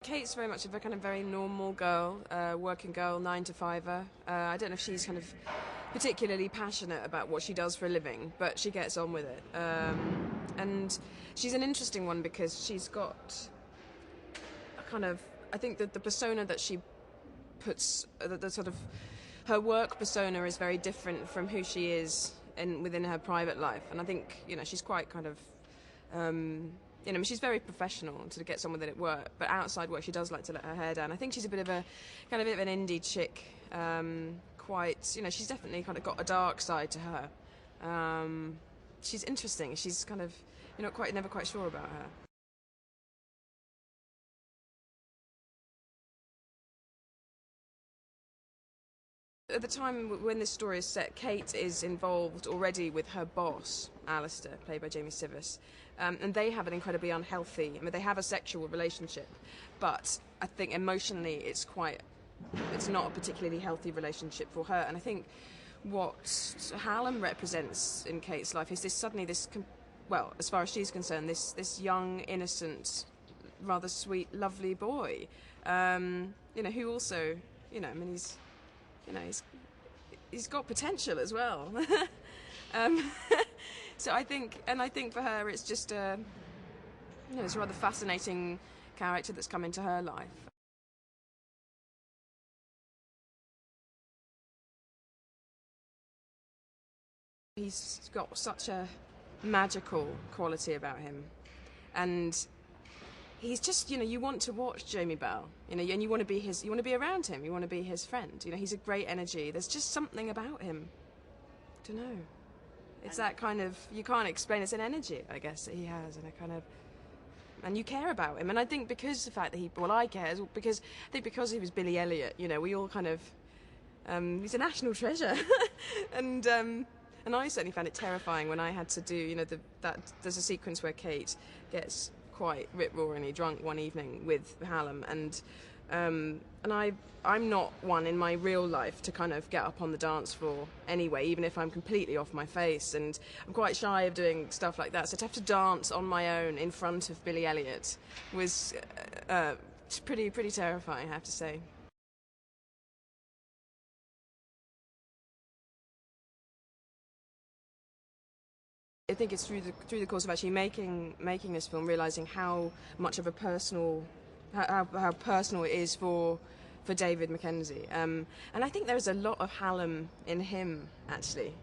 Kate's very much a kind of very normal girl, working girl, 9-to-5er. I don't know if she's kind of particularly passionate about what she does for a living, but she gets on with it. And she's an interesting one because she's got a kind of, I think that the persona that she puts, the sort of, her work persona is very different from who she is within her private life. And I think, she's quite kind of, she's very professional to get on with it at work, but outside work she does like to let her hair down. I think she's a bit of an indie chick. She's definitely kind of got a dark side to her. She's interesting. She's kind of, never quite sure about her. At the time when this story is set, Kate is involved already with her boss, Alistair, played by Jamie Sivers, and they have an incredibly unhealthy, they have a sexual relationship, but I think emotionally it's not a particularly healthy relationship for her. And I think what Hallam represents in Kate's life is as far as she's concerned, this young, innocent, rather sweet, lovely boy, who also, he's got potential as well. So I think for her it's just it's a rather fascinating character that's come into her life. He's got such a magical quality about him, and he's just, you want to watch Jamie Bell, and you want to be around him, you want to be his friend. He's a great energy. There's just something about him. I don't know. It's that kind of, you can't explain. It's an energy, I guess, that he has, and you care about him. And I think because the fact that I care, because he was Billy Elliot, we all kind of, he's a national treasure, and I certainly found it terrifying when I had to do, there's a sequence where Kate gets quite rip-roaringly drunk one evening with Hallam, and I'm not one in my real life to kind of get up on the dance floor anyway, even if I'm completely off my face, and I'm quite shy of doing stuff like that. So to have to dance on my own in front of Billy Elliot was pretty terrifying, I have to say. I think it's through the course of actually making this film, realising how much of a how personal it is for David Mackenzie, and I think there is a lot of Hallam in him, actually.